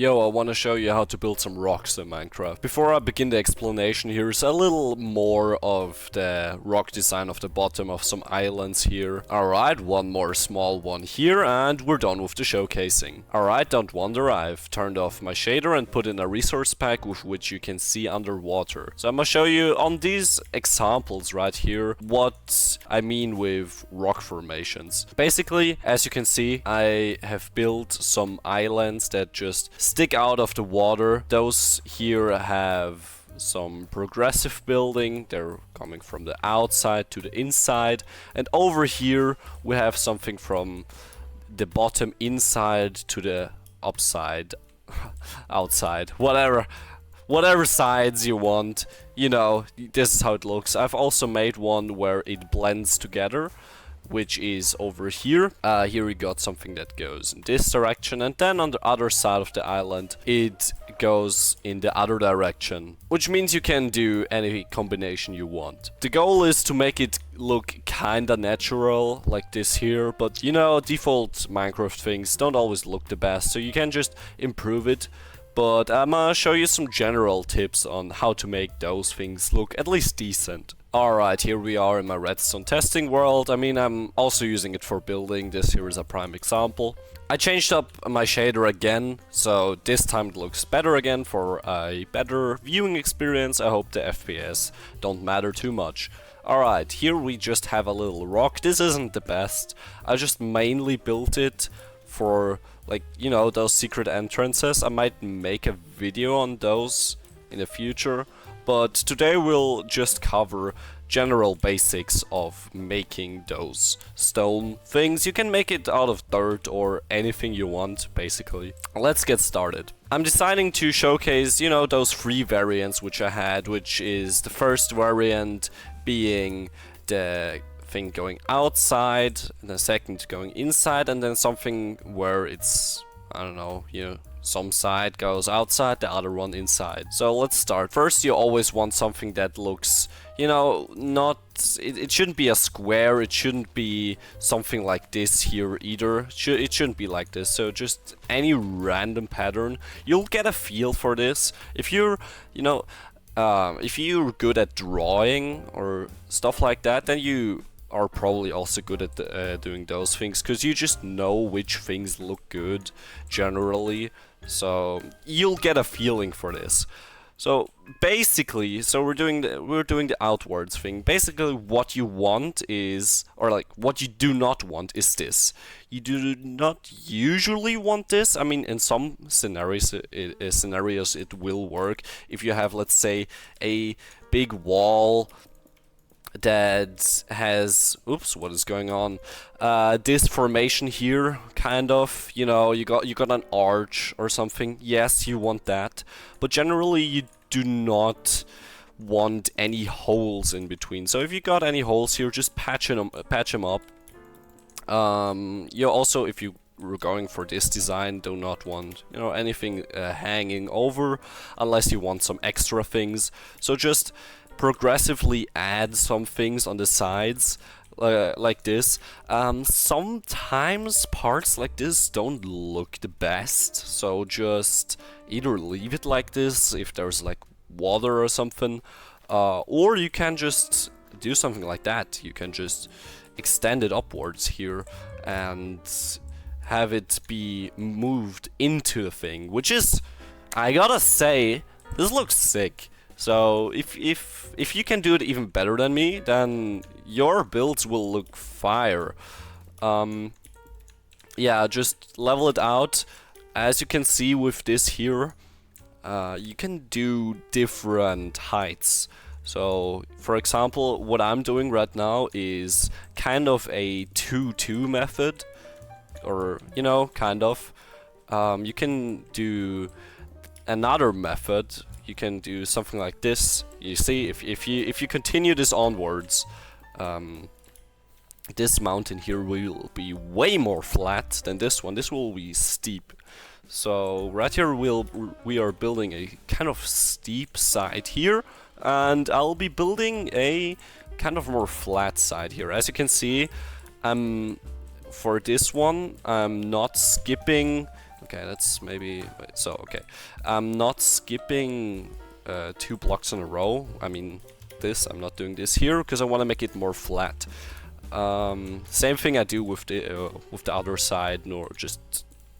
Yo, I want to show you how to build some rocks in Minecraft. Before I begin the explanation, here's a little more of the rock design of the bottom of some islands here. Alright, one more small one here, and we're done with the showcasing. Alright, don't wonder, I've turned off my shader and put in a resource pack with which you can see underwater. So I'm gonna show you on these examples right here what I mean with rock formations. Basically, as you can see, I have built some islands that just stick out of the water. Those here have some progressive building. They're coming from the outside to the inside. And over here we have something from the bottom inside to the upside outside. Whatever sides you want, you know, this is how it looks. I've also made one where it blends together, which is over here. Here we got something that goes in this direction, and then on the other side of the island it goes in the other direction, which means you can do any combination you want. The goal is to make it look kinda natural like this here, but you know, default Minecraft things don't always look the best, so you can just improve it. But I'm gonna show you some general tips on how to make those things look at least decent. Alright, here we are in my redstone testing world. I mean, I'm also using it for building. This here is a prime example. I changed up my shader again, so this time it looks better again for a better viewing experience. I hope the FPS don't matter too much. Alright, here we just have a little rock. This isn't the best. I just mainly built it for, like, you know, those secret entrances. I might make a video on those in the future. But today we'll just cover general basics of making those stone things. You can make it out of dirt or anything you want, basically. Let's get started. I'm deciding to showcase, you know, those three variants which I had, which is the first variant being the thing going outside, and the second going inside, and then something where it's, I don't know, you know, some side goes outside, the other one inside. So let's start. First, you always want something that looks, you know, not... It shouldn't be a square, it shouldn't be something like this here either. It shouldn't be like this, so just any random pattern. You'll get a feel for this. If you're, you know, if you're good at drawing or stuff like that, then you are probably also good at doing those things, because you just know which things look good generally, so you'll get a feeling for this. So basically, we're doing the outwards thing. Basically what you want is, or like what you do not want is this. You do not usually want this. I mean, in some scenarios it will work. If you have, let's say, a big wall that has, oops, what is going on? This formation here, kind of, you know, you got an arch or something. Yes, you want that, but generally you do not want any holes in between. So if you got any holes here, just patch them up. You also, if you were going for this design, do not want, you know, anything hanging over unless you want some extra things. So just progressively add some things on the sides like this. Sometimes parts like this don't look the best, so just either leave it like this if there's like water or something, or you can just do something like that. You can just extend it upwards here and have it be moved into the thing, which is, I gotta say, this looks sick. So if you can do it even better than me, then your builds will look fire. Yeah, just level it out. As you can see with this here, you can do different heights. So, for example, what I'm doing right now is kind of a 2-2 method, or, you know, kind of. You can do another method. You can do something like this. You see, if you continue this onwards, this mountain here will be way more flat than this one. This will be steep. So right here we are building a kind of steep side here, and I'll be building a kind of more flat side here. As you can see, for this one, I'm not skipping Okay, that's maybe... Wait, so, okay. I'm not skipping 2 blocks in a row. I mean, I'm not doing this here, because I want to make it more flat. Same thing I do with the other side, nor just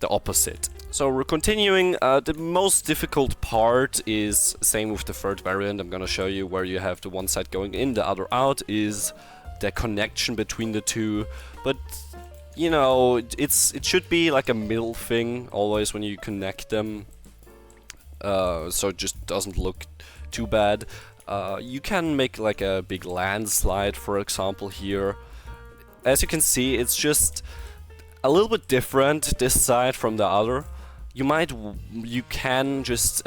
the opposite. So we're continuing. The most difficult part is same with the third variant. I'm gonna show you where you have the one side going in, the other out, is the connection between the two. But you know, it should be like a middle thing always when you connect them, so it just doesn't look too bad. You can make like a big landslide, for example, here. As you can see, it's just a little bit different this side from the other. You can just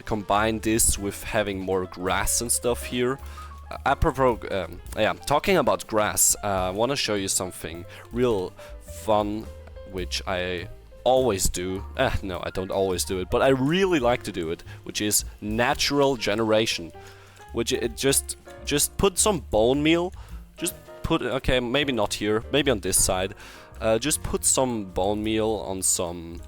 combine this with having more grass and stuff here. Apropos, yeah, talking about grass, I want to show you something real fun, which I always do. No, I don't always do it, but I really like to do it, which is natural generation. Which it just put some bone meal, okay, maybe not here, maybe on this side. Just put some bone meal on some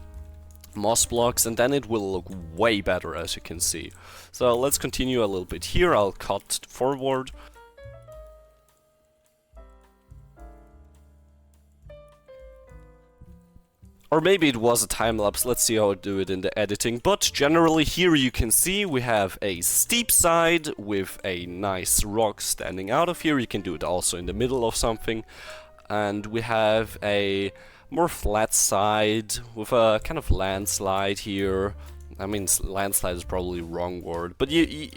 moss blocks, and then it will look way better, as you can see. So let's continue a little bit here. I'll cut forward. Or maybe it was a time-lapse, let's see how I do it in the editing. But generally here you can see we have a steep side with a nice rock standing out of here. You can do it also in the middle of something. And we have a more flat side with a kind of landslide here. I mean, landslide is probably the wrong word, but you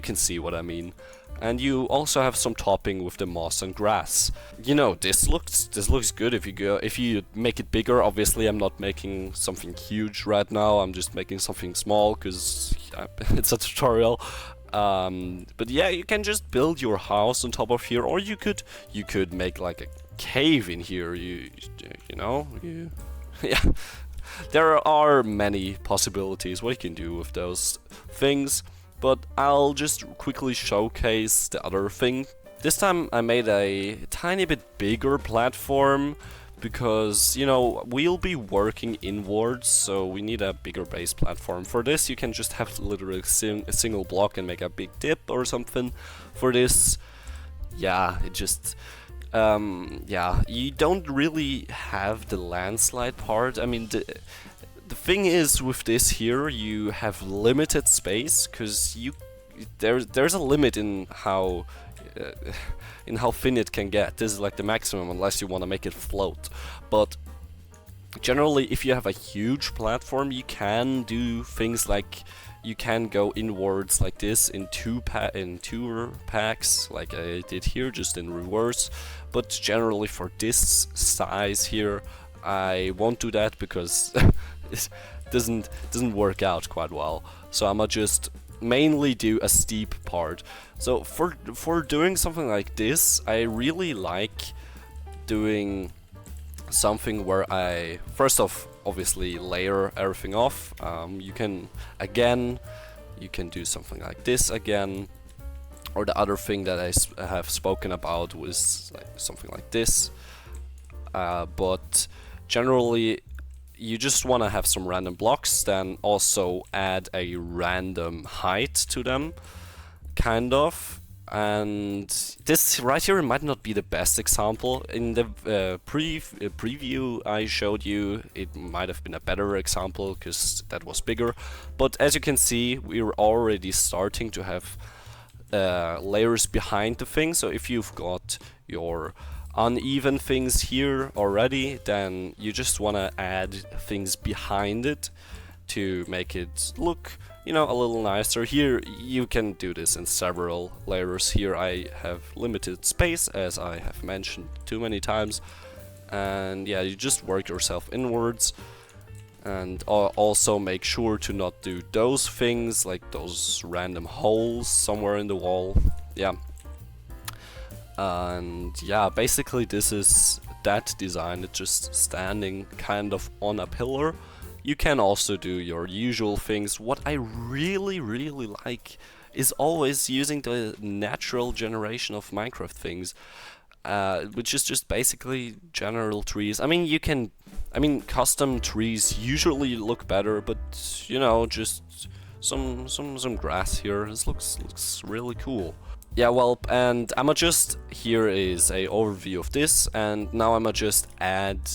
can see what I mean. And you also have some topping with the moss and grass. You know, this looks good if you make it bigger. Obviously, I'm not making something huge right now. I'm just making something small because it's a tutorial. But yeah, you can just build your house on top of here, or you could make like a cave in here. You know, yeah. There are many possibilities what you can do with those things. But I'll just quickly showcase the other thing. This time I made a tiny bit bigger platform because, you know, we'll be working inwards, so we need a bigger base platform. For this you can just have literally a single block and make a big dip or something. For this, yeah, it just... yeah, you don't really have the landslide part. I mean, the thing is with this here, you have limited space because there's a limit in how thin it can get. This is like the maximum unless you want to make it float. But generally, if you have a huge platform, you can do things like you can go inwards like this in two packs, like I did here, just in reverse. But generally, for this size here, I won't do that because it doesn't work out quite well. So I'ma just mainly do a steep part. So for doing something like this, I really like doing something where I first off obviously layer everything off. You can do something like this again, or the other thing that I have spoken about was like something like this. But generally, you just want to have some random blocks, then also add a random height to them, kind of. And this right here might not be the best example. In the preview I showed you, it might have been a better example because that was bigger. But as you can see, we're already starting to have layers behind the thing. So if you've got your uneven things here already, then you just want to add things behind it to make it look, you know, a little nicer. Here you can do this in several layers. Here I have limited space, as I have mentioned too many times, and yeah, you just work yourself inwards. And also make sure to not do those things, like those random holes somewhere in the wall. Yeah. And yeah, basically this is that design. It's just standing kind of on a pillar. You can also do your usual things. What I really like is always using the natural generation of Minecraft things. which is just basically general trees. I mean, custom trees usually look better, but you know, just some grass here. This looks really cool. Yeah, well, and I'ma just, here is a overview of this, and now I'ma just add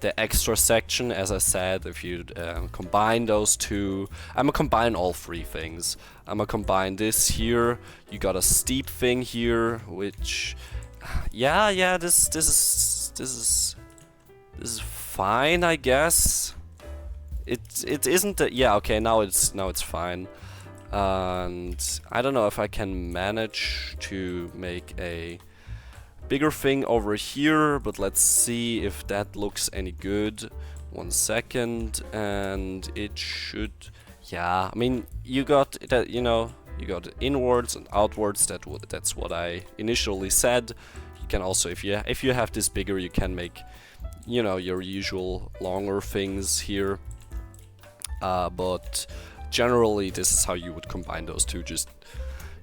the extra section. As I said, if you combine those two, I'ma combine all three things. I'ma combine this here. You got a steep thing here, which, yeah, this is fine, I guess. It isn't. Yeah, okay, now it's fine. And I don't know if I can manage to make a bigger thing over here, but let's see if that looks any good. 1 second, and it should. Yeah, I mean, you got that, you know, you got inwards and outwards. That's what I initially said. You can also, if you have this bigger, you can make, you know, your usual longer things here. But generally, this is how you would combine those two. Just,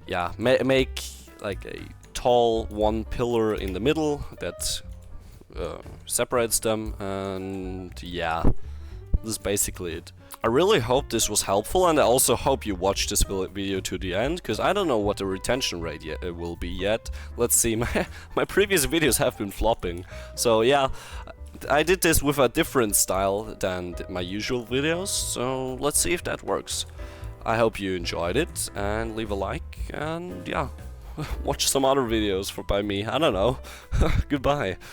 yeah, make like a tall one pillar in the middle that separates them, and yeah, this is basically it. I really hope this was helpful, and I also hope you watched this video to the end, because I don't know what the retention rate will be yet. Let's see, my previous videos have been flopping, so yeah. I did this with a different style than my usual videos, so let's see if that works. I hope you enjoyed it, and leave a like, and yeah, watch some other videos by me, I don't know. Goodbye.